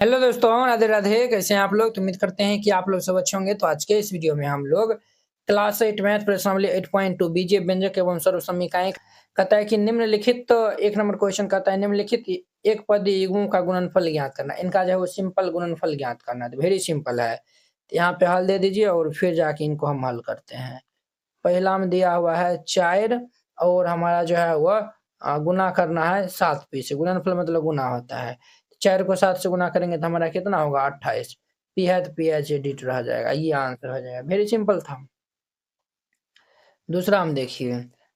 Hello दोस्तों, राधे राधे। कैसे हैं आप लोग? तो उम्मीद करते हैं कि आप लोग सब अच्छे होंगे। तो आज के इस वीडियो में हम लोग क्लास 8 मैथ प्रश्नावली 8.2 बीजीय व्यंजक एवं सर्वसमीकाएं कहता है कि निम्नलिखित तो एक नंबर क्वेश्चन कहता है निम्नलिखित एक पदी युग्मों का गुणनफल ज्ञात करना। इनका जो है वो सिंपल गुणनफल ज्ञात करना है। तो वेरी सिंपल है। तो यहाँ पे हल दे दीजिए और फिर जाके इनको हम हल करते हैं। पहला में दिया हुआ है 4 और हमारा जो है वह गुना करना है 7 पी से। गुणनफल मतलब गुना होता है। 4 को 7 से गुना करेंगे तो हमारा कितना होगा 28। पी है तो पी एच एडिट रह जाएगा। ये आंसर हो जाएगा। वेरी सिंपल था। दूसरा हम देखिए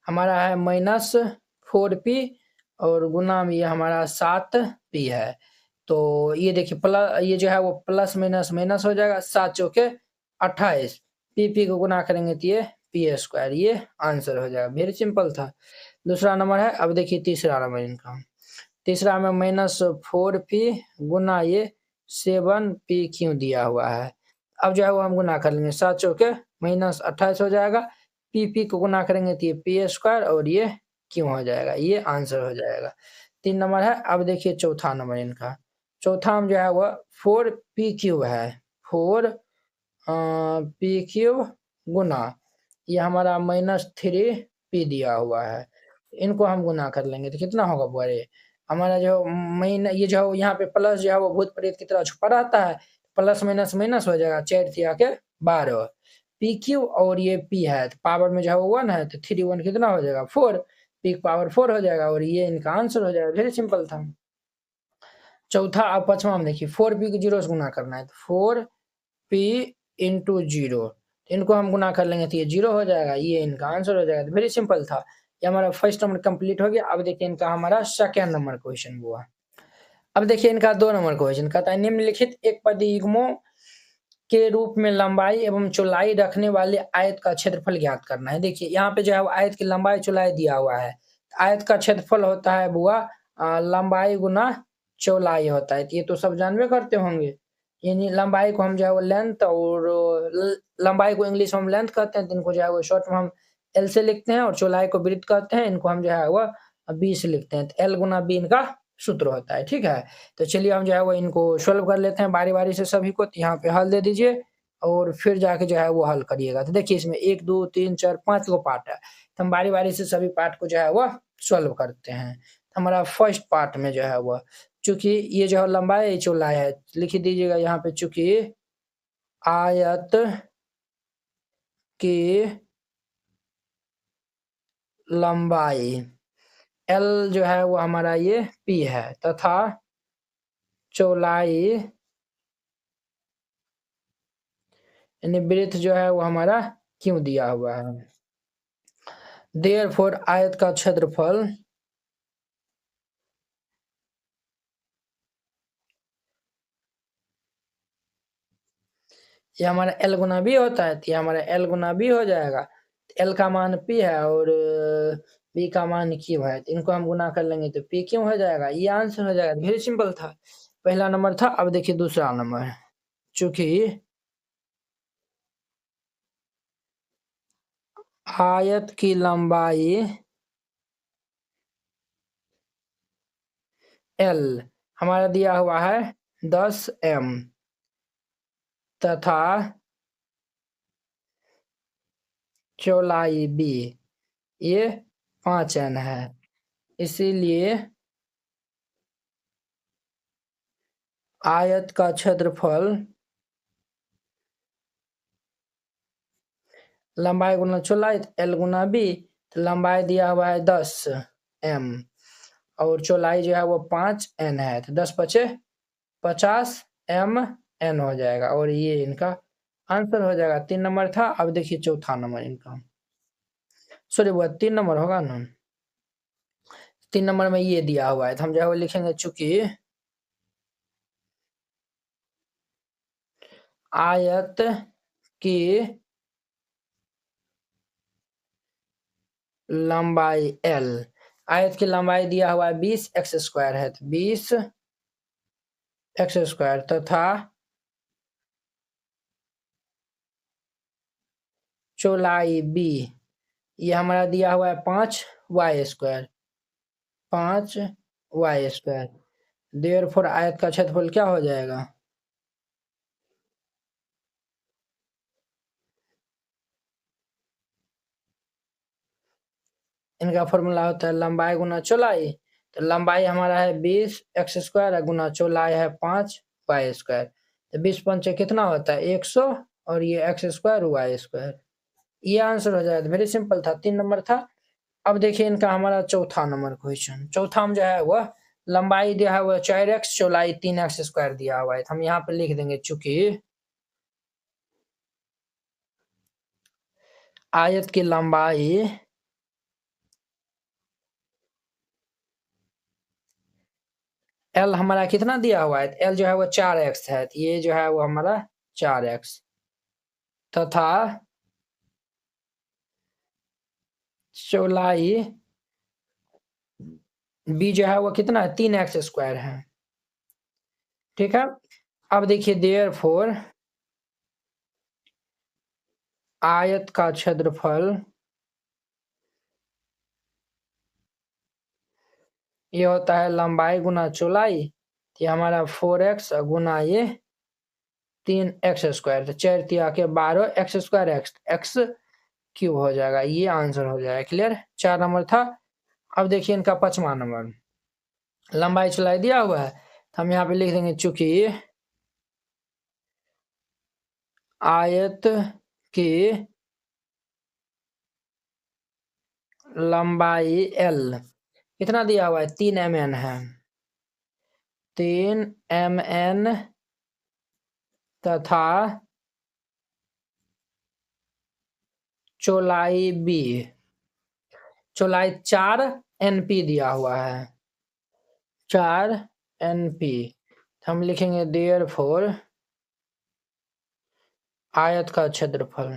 हमारा है -4p और गुना में ये हमारा 7p है। तो ये देखिए प्लस ये जो है वो प्लस माइनस माइनस हो जाएगा। 7 चौके 28 पी को गुना करेंगे तो ये पी स्क्वायर। ये आंसर हो जाएगा। वेरी सिंपल था। दूसरा नंबर है। अब देखिए तीसरा नंबर इनका। तीसरा में -4p गुना ये 7p क्यों दिया हुआ है। अब जो है वो हम गुना कर लेंगे। 7 चौके -28 हो जाएगा। पी को गुना करेंगे तो ये पी स्क्वायर और ये क्यों हो जाएगा। ये आंसर हो जाएगा। 3 नंबर है। अब देखिए चौथा नंबर इनका। चौथा में जो है वह 4p क्यूब है। 4p क्यूब गुना ये हमारा -3p दिया हुआ है। इनको हम गुना कर लेंगे तो कितना होगा बुआरे। हमारा जो महीना ये जो यहाँ पे प्लस जो है वो भूत प्रेत की तरह छुपा रहता है। प्लस माइनस माइनस हो जाएगा। 4 3 के 12 पी क्यू और ये पी है तो पावर में जो है वो 1 है तो 3 1 कितना हो जाएगा 4। पी पावर 4 हो जाएगा और ये इनका आंसर हो जाएगा। वेरी सिंपल था। चौथा अब पांचवा में देखिए 4p को 0 से गुना करना है तो 4p इंटू 0 इनको हम गुना कर लेंगे तो ये 0 हो जाएगा। ये इनका आंसर हो जाएगा। वेरी सिंपल था। ये हमारा फर्स्ट नंबर कंप्लीट हो गया। अब देखिए इनका हमारा सेकेंड नंबर क्वेश्चन हुआ। अब देखिए इनका 2 नंबर क्वेश्चन कहता है निम्नलिखित एक पदी युग्मों के रूप में लंबाई एवं चौड़ाई रखने वाले आयत का क्षेत्रफल ज्ञात करना है। देखिए यहाँ पे जो है आयत की लंबाई चौड़ाई दिया हुआ है। आयत का क्षेत्रफल होता है बुआ लंबाई गुना चौड़ाई होता है। ये तो सब जानबे करते होंगे। यानी लंबाई को हम जो है वो लेंथ और लंबाई को इंग्लिश में हम लेंथ कहते हैं। तो इनको जो है वो शॉर्ट में हम एल से लिखते हैं और चौड़ाई को वृत्त कहते हैं। इनको हम जो है वो बी से लिखते हैं। तो एल गुना बी इनका सूत्र होता है। ठीक है। तो चलिए हम जो है वो इनको सॉल्व कर लेते हैं बारी-बारी से सभी को। तो यहाँ पे हल दे दीजिए और फिर जाके जो है वो हल करिएगा। तो देखिए इसमें 1 2 3 4 5 गो पार्ट है। तो हम बारी-बारी से सभी पार्ट को जो है वो सॉल्व करते हैं। तो हमारा फर्स्ट पार्ट में जो है वो चूंकि ये जो है लंबाई चौड़ाई है लिख दीजिएगा यहाँ पे। चूंकि आयत की लंबाई एल जो है वो हमारा ये पी है तथा चौड़ाई यानी वृत्त जो है वो हमारा क्यों दिया हुआ है। देयरफॉर आयत का क्षेत्रफल ये हमारा एल गुना बी होता है। तो ये हमारा एल गुना बी हो जाएगा। एल का मान पी है और बी का मान क्यू है। तो इनको हम गुना कर लेंगे तो पी क्यों हो जाएगा। ये आंसर हो जाएगा। वेरी सिंपल था। पहला नंबर था। अब देखिए दूसरा नंबर। चूंकि आयत की लंबाई एल हमारा दिया हुआ है 10 एम तथा चौड़ाई बी ये 5 एन है। इसीलिए आयत का क्षेत्रफल लंबाई गुना चौड़ाई एल गुना बी। तो लंबाई दिया हुआ है 10 एम और चौड़ाई जो है वो 5 एन है। तो 10 पचे 50 एम एन हो जाएगा और ये इनका आंसर हो जाएगा। 3 नंबर था। अब देखिए चौथा नंबर इनका। सॉरी वो 3 नंबर होगा ना। 3 नंबर में ये दिया हुआ है। तो हम जो है वो लिखेंगे चूंकि आयत की लंबाई एल आयत की लंबाई दिया हुआ है 20 एक्स स्क्वायर है। तो 20 एक्स स्क्वायर तथा चौड़ाई बी ये हमारा दिया हुआ है 5 y square 5 y square. Therefore आयत का क्षेत्रफल क्या हो जाएगा? इनका फॉर्मूला होता है लंबाई गुना चौड़ाई। तो लंबाई हमारा है 20 एक्स स्क्वायर गुना चौड़ाई है 5 वाई स्क्वायर। तो 20 पंचे कितना होता है 100 और ये एक्स स्क्वायर वाई स्क्वायर। ये आंसर हो जाएगा। वेरी सिंपल था, 3 नंबर था। अब देखिए इनका हमारा चौथा नंबर क्वेश्चन। चौथा में जो है वह लंबाई दिया है वह 4x, चौड़ाई 3x स्क्वायर दिया हुआ है। तो हम यहाँ पे लिख देंगे चूंकि आयत की लंबाई L हमारा कितना दिया हुआ है? L जो है वो 4x है। तो ये जो है वो हमारा 4x तथा चौड़ाई B जो है वो कितना है 3x स्क्वायर है। ठीक है। अब देखिए देयरफॉर आयत का क्षेत्रफल ये होता है लंबाई गुना चौड़ाई। ये हमारा 4x गुना ये 3x स्क्वायर। तो 4 तिया के 12 एक्स स्क्वायर एक्स क्यूब हो जाएगा। ये आंसर हो जाएगा। क्लियर? 4 नंबर था। अब देखिए इनका 5वां नंबर। लंबाई चौड़ाई दिया हुआ है तो हम यहाँ पे लिख देंगे चूंकि आयत की लंबाई L कितना दिया हुआ है 3 mn है। 3 mn तथा चौड़ाई B चौड़ाई 4 NP दिया हुआ है। 4 NP। हम लिखेंगे देयरफॉर आयत का क्षेत्रफल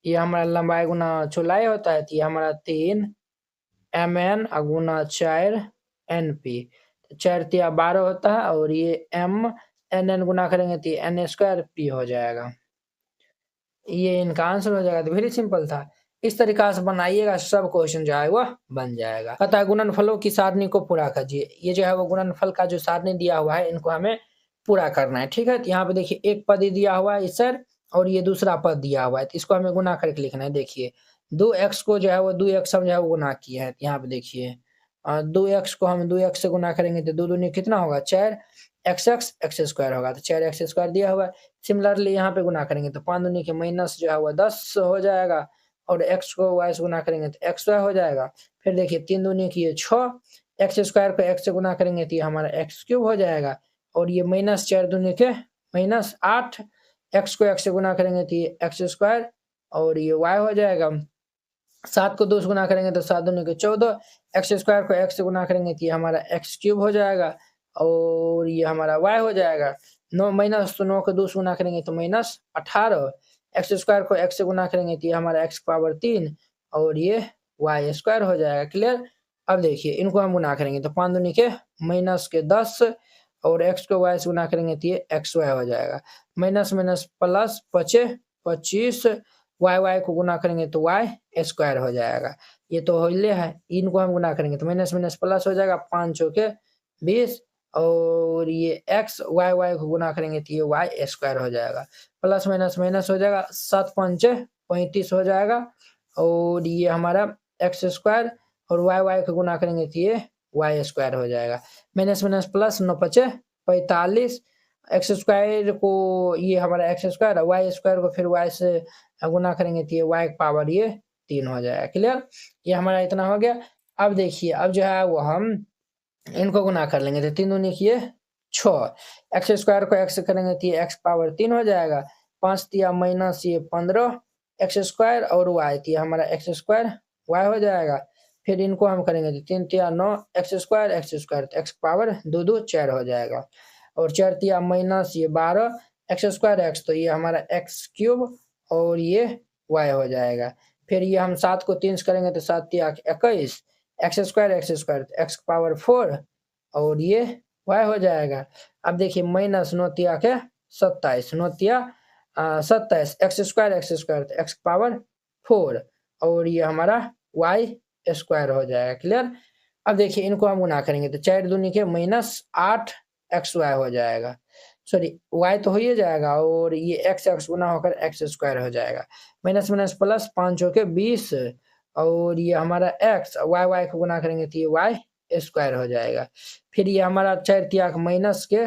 ये हमारा लंबाई गुना चौड़ाई होता है। तो ये हमारा 3 mn गुना 4 NP। 4 तिया 12 होता है और ये mn गुना करेंगे तो n स्क्वायर p हो जाएगा। ये इनका आंसर हो जाएगा। तो वेरी सिंपल था। इस तरीका से बनाइएगा, सब क्वेश्चन जो है वह बन जाएगा। पता है गुणनफलों की सारणी को पूरा कीजिए। ये जो है वो गुणनफल का जो सारणी दिया हुआ है इनको हमें पूरा करना है। ठीक है। तो यहाँ पे देखिए एक पद ही दिया हुआ है इस सर और ये दूसरा पद दिया हुआ है। तो इसको हमें गुना करके लिखना है। देखिए 2x को जो है वो 2x हम जो है वो गुना किए हैं। यहाँ पे देखिए 2x को हम 2x से गुना करेंगे तो 2 दूनी कितना होगा 4 एक्स स्क्वायर होगा। तो 4 एक्स स्क्वायर दिया हुआ है। सिमिलरली यहाँ पे गुना करेंगे तो 5 दूनी के माइनस जो है वो 10 हो जाएगा और x को y से गुना करेंगे तो एक्स वाई हो जाएगा। फिर देखिए 3 दूनी की 6 एक्स स्क्वायर को x से गुना करेंगे तो ये हमारा एक्स क्यूब हो जाएगा और ये माइनस 4 दूनी के माइनस 8 x को x से गुना करेंगे तो ये एक्स स्क्वायर और ये y हो जाएगा। 7 को 2 से गुना करेंगे तो 7 दूनी के 14 एक्स स्क्वायर को x से गुना करेंगे तो ये हमारा एक्स क्यूब हो जाएगा और ये हमारा y हो जाएगा। 9 माइनस तो 9 को 2 से गुना करेंगे तो माइनस 18 एक्स स्क्वायर को x से गुना करेंगे तो ये हमारा x पावर 3 और ये y स्क्वायर हो जाएगा। क्लियर? अब देखिए इनको हम गुना करेंगे तो 5 दूनी के माइनस के 10 और x को y से गुना करेंगे तो ये एक्स वाई हो जाएगा। माइनस माइनस प्लस 25 y को गुना करेंगे तो y स्क्वायर हो जाएगा। ये तो होले है। इनको हम गुना करेंगे तो माइनस माइनस प्लस हो जाएगा 5 चौके 20 और ये x y को गुना करेंगे तो ये y स्क्वायर हो जाएगा। प्लस माइनस माइनस हो जाएगा 7 पंचे 35 हो जाएगा और ये हमारा एक्स स्क्वायर और y को गुना करेंगे तो ये y स्क्वायर हो जाएगा। माइनस माइनस प्लस 9 पचे 45 एक्स स्क्वायर को ये हमारा एक्स स्क्वायर वाई स्क्वायर को फिर y से गुना करेंगे तो ये y पावर ये 3 हो जाएगा। क्लियर? ये हमारा इतना हो गया। अब देखिए अब जो है वो हम इनको गुना कर लेंगे तो 3 दूनी किए 6 एक्स स्क्वायर को x से करेंगे तो ये x पावर 3 हो जाएगा। 5 तिया माइनस ये 15 एक्स स्क्वायर और y तो ये हमारा एक्स स्क्वायर y हो जाएगा। फिर इनको हम करेंगे तो 3 तिया 9 एक्स स्क्वायर तो x पावर 2 2 4 हो जाएगा और 4 तिया माइनस ये 12 एक्स स्क्वायर x तो ये हमारा एक्स क्यूब और ये y हो जाएगा। फिर ये हम 7 को 3 से करेंगे तो 7 तिया 21 एक्स स्क्वायर एक्स पावर 4 और ये y हो जाएगा। अब देखिए माइनस 9 तिया के 27 9 तिया 27 एक्स स्क्वायर एक्स पावर 4 और ये हमारा y स्क्वायर हो जाएगा। क्लियर? अब देखिए इनको हम गुना करेंगे तो 4 दूनी के -8xy हो जाएगा। सॉरी y तो हो ही जाएगा और ये x गुना होकर x स्क्वायर हो जाएगा। माइनस माइनस प्लस 5 चौके 20 और ये हमारा x y को गुना करेंगे तो ये y स्क्वायर हो जाएगा। फिर ये हमारा 4 तिया माइनस के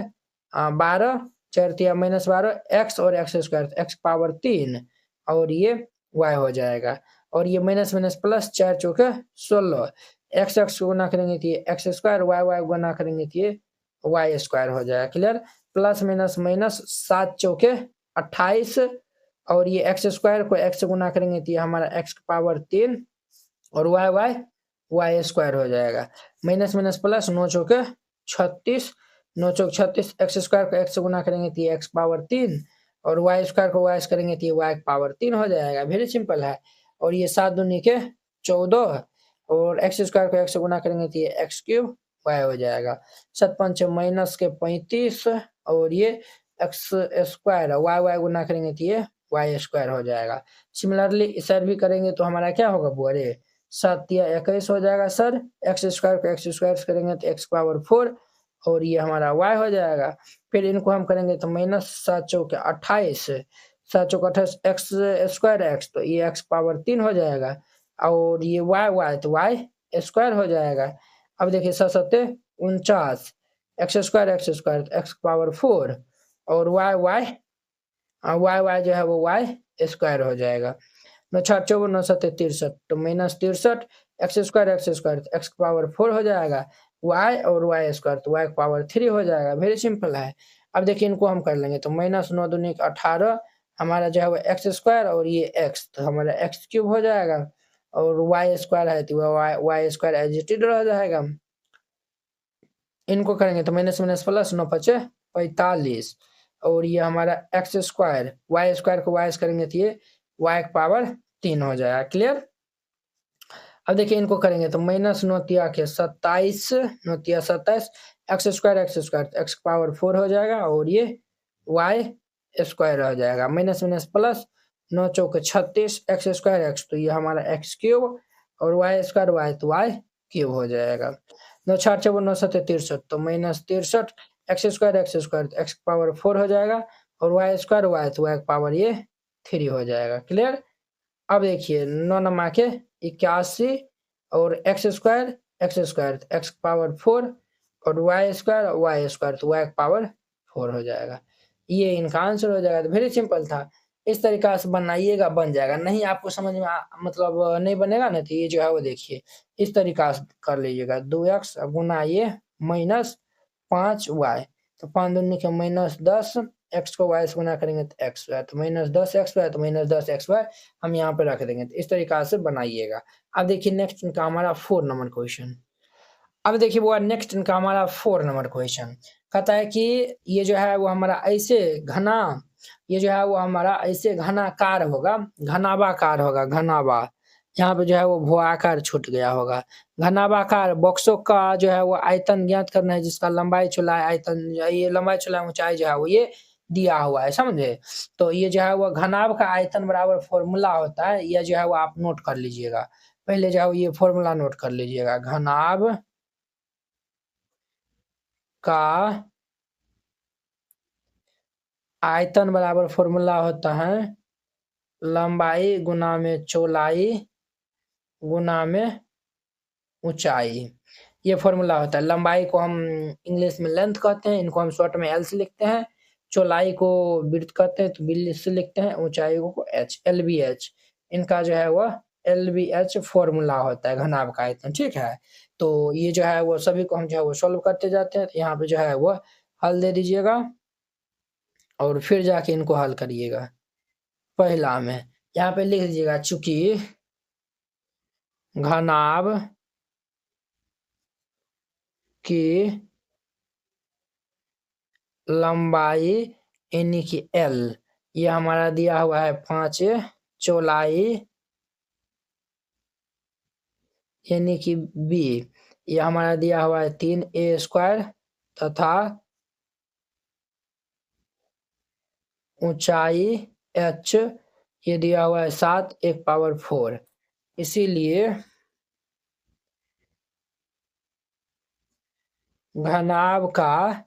12 4 तिया -12 x और x स्क्वायर x पावर 3 और ये y हो जाएगा। और ये माइनस माइनस प्लस 4 चौके 16 x को गुना करेंगे तो ये x स्क्वायर y गुना करेंगे तो ये y स्क्वायर हो जाएगा। क्लियर? प्लस माइनस माइनस 7 चौके 28 और ये x स्क्वायर को x से गुना करेंगे तो ये हमारा x पावर 3 और y स्क्वायर हो जाएगा। माइनस माइनस प्लस 9 चौके 36 9 चौक 36 x स्क्वायर को x से गुना करेंगे तो ये x पावर 3 और y स्क्वायर को y से करेंगे तो ये y पावर 3 हो जाएगा। वेरी सिंपल है। और ये 7 दूनी के 14 और x स्क्वायर को x से गुना करेंगे तो ये x क्यूब y हो जाएगा। 7 5 माइनस के 35 और ये x स्क्वायर y गुना करेंगे तो ये y स्क्वायर हो जाएगा। सिमिलरली इस साइड भी करेंगे तो हमारा क्या होगा बुआरे 7 या 21 हो जाएगा सर। x स्क्वायर को x स्क्वायर से करेंगे तो x पावर 4 और ये हमारा y हो जाएगा। फिर इनको हम करेंगे तो माइनस 7 चौके 28 7 चौके 28 x स्क्वायर x तो ये x पावर 3 हो जाएगा और ये y तो y स्क्वायर हो जाएगा। अब देखिए 7 सत्ते 49 x स्क्वायर x पावर 4 और y जो है वो y स्क्वायर हो जाएगा। 9 6 54 9 7 63 तो minus 63 x square x power 4 हो जाएगा y और y स्क्वायर तो y पावर 3 हो जाएगा। वेरी सिंपल है। अब देखिए इनको हम कर लेंगे तो माइनस 9 दूनी 18 हमारा जो है वो x स्क्वायर और ये x तो हमारा x क्यूब हो जाएगा और y स्क्वायर है तो y square as it is रह जाएगा। इनको करेंगे तो माइनस माइनस प्लस 9 5 45 और ये हमारा x स्क्वायर y स्क्वायर को y से करेंगे तो ये y पावर 3 हो जाएगा। क्लियर? अब देखिए इनको करेंगे तो माइनस 9 तिया के 27 9 तिया 27 x स्क्वायर x पावर 4 हो जाएगा और ये y स्क्वायर हो जाएगा। माइनस माइनस प्लस 9 चौके 36 x स्क्वायर x तो ये हमारा x क्यूब और y स्क्वायर y तो y क्यूब हो जाएगा। 9 4 4 9 7 63 तो minus 63 x square x power 4 हो जाएगा और y स्क्वायर y तो y पावर ये 3 हो जाएगा। क्लियर? अब देखिए 9 नमा के 81 और x स्क्वायर x पावर 4 और y स्क्वायर तो y पावर 4 हो जाएगा। ये इनका आंसर हो जाएगा। तो वेरी सिंपल था। इस तरीका से बनाइएगा बन जाएगा। नहीं आपको समझ में मतलब नहीं बनेगा ना तो ये जो है वो देखिए इस तरीका से कर लीजिएगा 2x गुना ये माइनस 5y तो 5 दूनी के माइनस 10 x को y से गुना करेंगे तो x वाई तो माइनस 10x तो माइनस 10xy हम यहाँ पे रख देंगे। तो इस तरीका से बनाइएगा। अब देखिए नेक्स्ट इनका हमारा 4 नंबर क्वेश्चन। अब देखिए वो नेक्स्ट इनका हमारा 4 नंबर क्वेश्चन कहता है कि ये जो है वो हमारा ऐसे घना ये जो है वो हमारा ऐसे घनाकार होगा घनाभाकार होगा घनाभा यहाँ पे जो है वो भुआकार छूट गया होगा। घनाभाकार बॉक्सों का जो है वो आयतन ज्ञात करना है जिसका लंबाई चौड़ाई आयतन ये लंबाई चौड़ाई ऊंचाई जो है वो ये दिया हुआ है। समझे? तो ये जो है वो घनाभ का आयतन बराबर फॉर्मूला होता है। ये जो है वो आप नोट कर लीजिएगा। पहले जो है ये फॉर्मूला नोट कर लीजिएगा। घनाभ का आयतन बराबर फॉर्मूला होता है लंबाई गुना में चौड़ाई गुना में ऊंचाई। ये फॉर्मूला होता है। लंबाई को हम इंग्लिश में लेंथ कहते हैं। इनको हम शॉर्ट में एल से लिखते हैं। चौड़ाई को विड्थ कहते हैं तो बी से लिखते हैं। ऊंचाई को एच LBH इनका जो है वह LBH फॉर्मूला होता है घनाभ का आयतन। ठीक है? तो ये जो है वो सभी को हम जो है वो सॉल्व करते जाते हैं। तो यहाँ पे जो है वो हल दे दीजिएगा और फिर जाके इनको हल करिएगा। पहला में यहाँ पे लिख दीजिएगा चूंकि घनाभ की लंबाई यानी कि L ये हमारा दिया हुआ है 5 चौड़ाई यानी कि B ये हमारा दिया हुआ है 3A स्क्वायर तथा ऊंचाई H ये दिया हुआ है 7 1 पावर 4। इसीलिए घनाभ का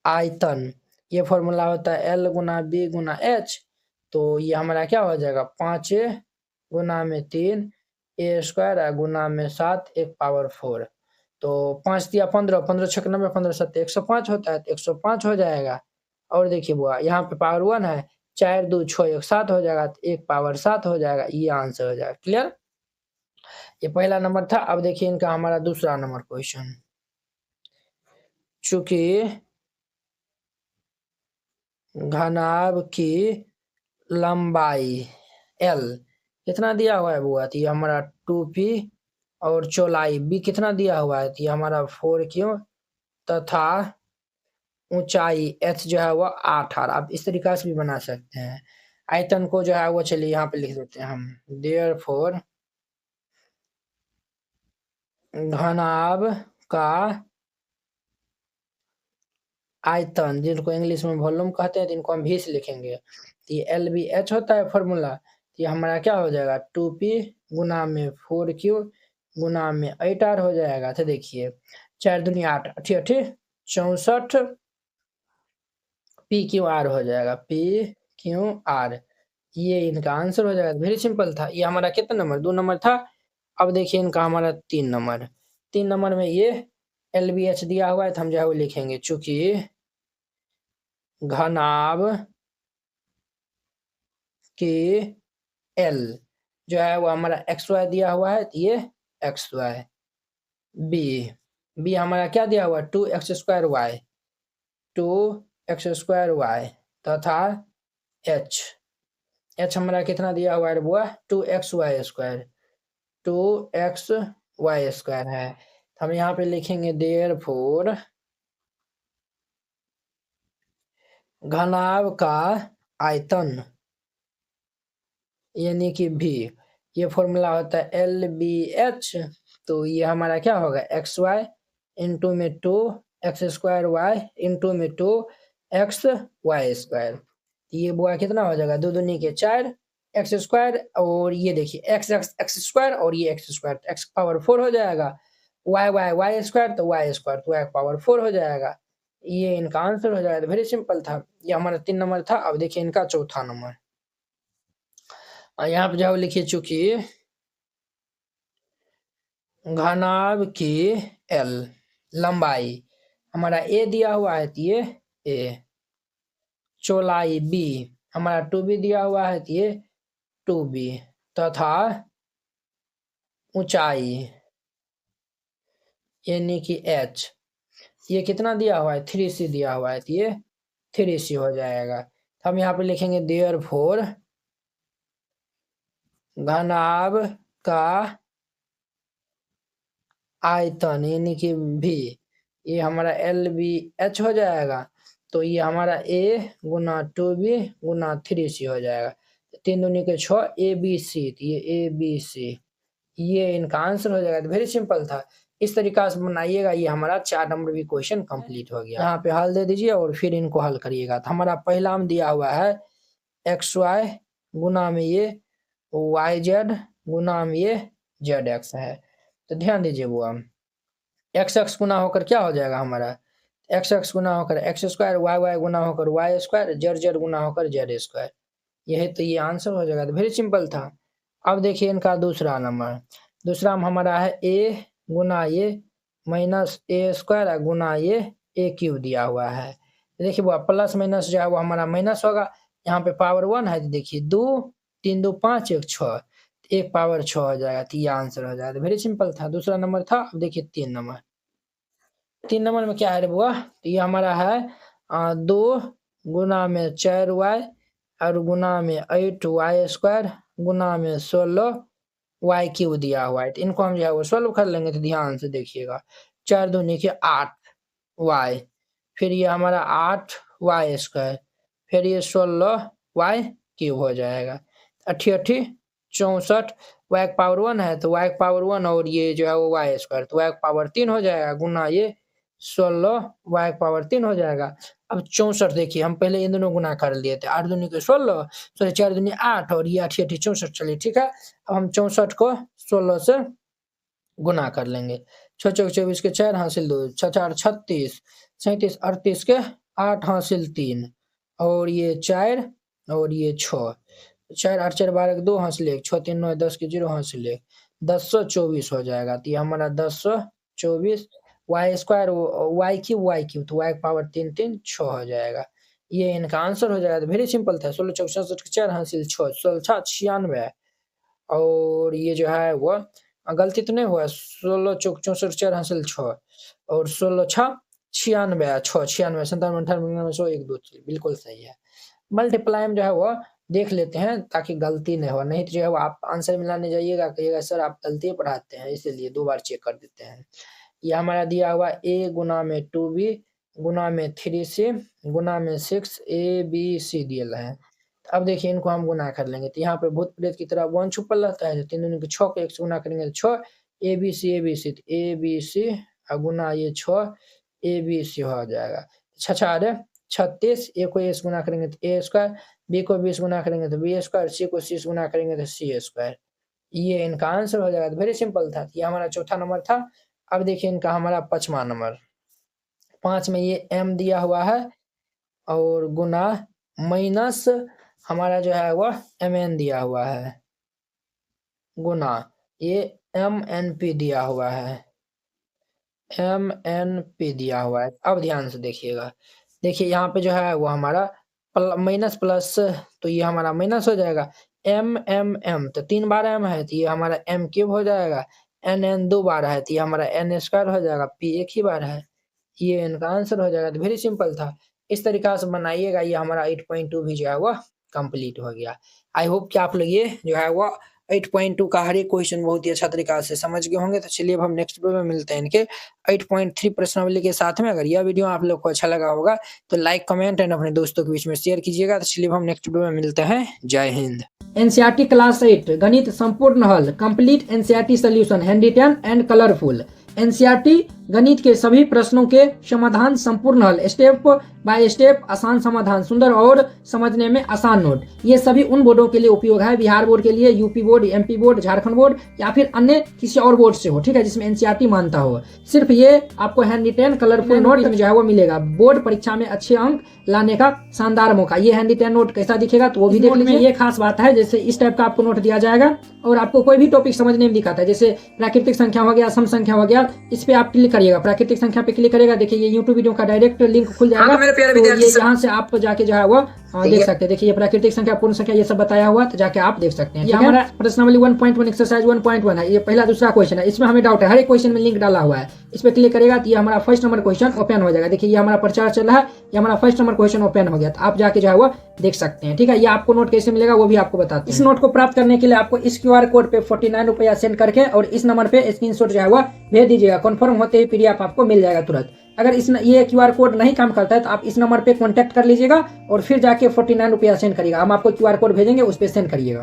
आयतन, ये फॉर्मूला होता है L गुना B गुना H। तो ये हमारा क्या हो जाएगा 5A गुना में 3 A स्क्वायर गुना में 7 1 पावर 4। तो 5 दिया 15, 15 छक 90, 15 7 105 होता है, तो 105 हो जाएगा। और देखिए बुआ यहाँ पे पावर 1 है, 4 2 6 1 7 हो जाएगा, तो 1 पावर 7 हो जाएगा, ये आंसर हो जाएगा। क्लियर? ये पहला नंबर था। अब देखिए इनका हमारा दूसरा नंबर क्वेश्चन। चूंकि घनाभ की लंबाई L कितना दिया हुआ है बुआ, तो ये हमारा 2P और चौड़ाई B कितना दिया हुआ है, तो ये हमारा 4Q तथा ऊंचाई H जो है वो 8R। आप इस तरीका से भी बना सकते हैं। आयतन को जो है वो चलिए यहाँ पे लिख देते हैं हम, देयरफॉर घनाभ का आयतन, जिनको इंग्लिश में वॉल्यूम कहते हैं, तो इनको हम भी से लिखेंगे। तो ये LBH होता है फॉर्मूला। तो ये हमारा क्या हो जाएगा 2P गुना में 4Q गुना में 8R हो जाएगा। तो देखिए 4 दूनी 8 अठी अठी 64 PQR हो जाएगा, PQR। ये इनका आंसर हो जाएगा। वेरी सिंपल था। ये हमारा कितना नंबर 2 नंबर था। अब देखिए इनका हमारा 3 नंबर। 3 नंबर में ये LBH दिया हुआ है, तो हम जो है वो लिखेंगे, चूंकि घनाभ के L जो है वो हमारा XY दिया हुआ है, तो ये XY। B हमारा क्या दिया हुआ है 2x square y, 2x square y तथा H हमारा कितना दिया हुआ है बुआ 2xy स्क्वायर, 2xy स्क्वायर है। हम यहाँ पे लिखेंगे देयरफॉर घनाभ का आयतन यानी कि V, ये फॉर्मूला होता है LBH। तो ये हमारा क्या होगा XY इंटू में 2x स्क्वायर y इंटू में 2xy स्क्वायर। ये बुआ कितना हो जाएगा 2 दूनी के 4 x स्क्वायर, और ये देखिए x स्क्वायर और ये x स्क्वायर, तो x पावर 4 हो जाएगा, y स्क्वायर तो y स्क्वायर तो y पावर 4 हो जाएगा। ये इनका आंसर हो जाएगा। वेरी सिंपल था। ये हमारा 3 नंबर था। अब देखिए इनका चौथा नंबर। यहाँ पे जाओ लिखिए, चूंकि घनाभ की L लंबाई हमारा A दिया हुआ है, तो ये A, चौड़ाई B हमारा 2B दिया हुआ है, तो ये 2B तथा ऊंचाई यानी कि H ये कितना दिया हुआ है 3C दिया हुआ है, तो ये 3C हो जाएगा। तो हम यहाँ पे लिखेंगे देयरफॉर घनाभ का आयतन यानी कि V, ये हमारा LBH हो जाएगा। तो ये हमारा A Guna 2B Guna 3C हो जाएगा। 3 दूनी के 6 ABC, तो ये ABC, ये इनका आंसर हो जाएगा। वेरी सिंपल था। इस तरीका से बनाइएगा। ये हमारा 4 नंबर भी क्वेश्चन कंप्लीट हो गया। यहाँ पे हल दे दीजिए और फिर इनको हल करिएगा। तो हमारा पहला में दिया हुआ है XY गुना में ये YZ गुना में ये ZX है। तो ध्यान दीजिए वो x गुना होकर क्या हो जाएगा हमारा x गुना होकर x स्क्वायर, y गुना होकर y स्क्वायर, z गुना होकर z स्क्वायर। यही तो ये आंसर हो जाएगा। तो वेरी सिंपल था। अब देखिए इनका दूसरा नंबर। दूसरा में हमारा है a गुना ये माइनस a स्क्वायर गुना ये a क्यूब दिया हुआ है। देखिए वो प्लस माइनस जो है वो हमारा माइनस होगा। यहाँ पे पावर 1 है, तो देखिए 2 3 2 5 1 6, 1 पावर 6 हो जाएगा। तो ये आंसर हो जाएगा। वेरी सिंपल था। दूसरा नंबर था। अब देखिए 3 नंबर। 3 नंबर में क्या है रे बुआ, तो ये हमारा है 2 गुना में 4y और गुना में 8y स्क्वायर गुना में 16y क्यूब दिया हुआ है। तो इनको हम जो है वो सॉल्व कर लेंगे। तो ध्यान से देखिएगा 4 दूनी के 8y, फिर ये हमारा 8y स्क्वायर, फिर ये 16y क्यूब हो जाएगा। 88 64, y पावर 1 है तो y पावर 1 और ये जो है वो y स्क्वायर, तो y पावर 3 हो जाएगा गुना ये 16 y पावर 3 हो जाएगा। अब 64 देखिए हम पहले इन दोनों गुना कर लिए थे, 8 दूनी के 16, सॉरी 4 दूनी 8 और ये 8 64। चलिए ठीक है। अब हम 64 को 16 से गुना कर लेंगे। 6 चौक 24 के 4 हासिल 2, 6 4 36, 37 38 के 8 हासिल 3 और ये 4 और ये 6, 4 8 4 12 के 2 हासिल 1, 6 3 9 10 के 0 हासिल 1, 1024 हो जाएगा। तो ये हमारा 1024 वाई स्क्वायर वाई क्यूब तो वाई की पावर 3 3 6 हो जाएगा। ये इनका आंसर हो जाएगा। तो वेरी सिंपल था। 16 चौक 66 के 4 हासिल 6, 16 96 और ये जो है वो गलती तो नहीं हुआ। 16 चौक 64 4 हासिल 6 और 16 6 96 6 96 57 58 99 1 2 3 बिल्कुल सही है। मल्टीप्लाई में जो है वो देख लेते हैं ताकि गलती नहीं हो, नहीं तो जो है वो आप आंसर मिलाने जाइएगा कहिएगा सर आप गलती पढ़ाते हैं, इसलिए 2 बार चेक कर देते हैं। ये हमारा दिया हुआ a गुना में 2b गुना में 3c गुना में 6 abc दिया है। अब देखिए इनको हम गुना कर लेंगे तो यहाँ पे भूत प्रेत की तरह 1 छुपल रहता है। 3 दूनी के 6 को 1 से गुना करेंगे तो 6 abc तो abc और गुना ये 6 abc हो जाएगा। 6 4 36, a को a से गुना करेंगे तो a स्क्वायर, b को b से गुना करेंगे तो b स्क्वायर, c को c से गुना करेंगे तो c स्क्वायर। ये इनका आंसर हो जाएगा। वेरी सिंपल था। ये हमारा चौथा नंबर था। अब देखिए इनका हमारा 5वां नंबर। 5 में ये m दिया हुआ है और गुना माइनस हमारा जो है वह mn दिया हुआ है गुना ये mnp दिया हुआ है mnp दिया हुआ है। अब ध्यान से देखिएगा। देखिए यहाँ पे जो है वो हमारा माइनस प्लस तो ये हमारा माइनस हो जाएगा। m तो 3 बार m है तो ये हमारा m क्यूब हो जाएगा। n 2 बार है तो ये हमारा n स्क्वायर हो जाएगा। p 1 ही बार है। ये इनका आंसर हो जाएगा। तो वेरी सिंपल था। इस तरीका से बनाइएगा। ये हमारा 8.2 भी जो है वो कंप्लीट हो गया। आई होप कि आप लोग ये जो है वो 8.2 का हर एक क्वेश्चन बहुत ही अच्छा तरीका से समझ गए होंगे। तो चलिए अब हम नेक्स्ट वीडियो में मिलते हैं इनके 8.3 प्रश्नावली के साथ में। अगर यह वीडियो आप लोग को अच्छा लगा होगा तो लाइक कमेंट एंड अपने दोस्तों के बीच में शेयर कीजिएगा। तो चलिए हम नेक्स्ट वीडियो में मिलते हैं। जय हिंद। एनसीईआरटी क्लास 8 गणित संपूर्ण हल complete NCERT solution handwritten and colourful. NCERT गणित के सभी प्रश्नों के समाधान संपूर्ण हल स्टेप बाय स्टेप आसान समाधान सुंदर और समझने में आसान नोट। ये सभी उन बोर्डों के लिए उपयोग है, बिहार बोर्ड के लिए, UP board, MP board, Jharkhand board या फिर अन्य किसी और बोर्ड से हो, ठीक है, जिसमें एनसीईआरटी मानता हो। सिर्फ ये आपको हैंड रिटेन कलरफुल नोट जो है वो मिलेगा। बोर्ड परीक्षा में अच्छे अंक लाने का शानदार मौका। ये हैंड रिटेन नोट कैसा दिखेगा तो वो भी देख लीजिए। ये खास बात है जैसे इस टाइप का आपको नोट दिया जाएगा और आपको कोई भी टॉपिक समझने में दिखाता है, जैसे प्राकृतिक संख्या हो गया, सम संख्या हो गया, इस पे आप क्लिक करिएगा, प्राकृतिक संख्या पे क्लिक करेगा, देखिए ये यूट्यूब वीडियो का डायरेक्ट लिंक खुल जाएगा। तो ये यहाँ से आप जाके जो है वो देख सकते हैं। देखिए ये प्राकृतिक संख्या, पूर्ण संख्या, ये सब बताया हुआ, तो जाके आप देख सकते हैं। ये हमारा प्रश्नावली 1.1 एक्सरसाइज 1.1 है। ये पहला दूसरा क्वेश्चन है। इसमें हमें डाउट है, हर एक क्वेश्चन में लिंक डाला हुआ है। इस पे क्लिक करेगा तो ये हमारा फर्स्ट नंबर क्वेश्चन ओपन हो जाएगा। देखिए ये हमारा प्रचार चल रहा है, ये हमारा फर्स्ट नंबर क्वेश्चन ओपन हो गया। तो आप जाके जो है वो देख सकते हैं, ठीक है। ये आपको नोट कैसे मिलेगा वो भी आपको बताते हैं। इस नोट को प्राप्त करने के लिए आपको इस QR कोड पे 49 रुपया सेंड करके और इस नंबर पे स्क्रीनशॉट जो है वो भेज दीजिएगा। कन्फर्म होते ही PDF आपको मिल जाएगा तुरंत। अगर ये QR कोड नहीं काम करता है तो आप इस नंबर पे कांटेक्ट कर लीजिएगा और फिर जाके 49 रुपया सेंड करिएगा। हम आपको QR कोड भेजेंगे, उस पर सेंड करिएगा।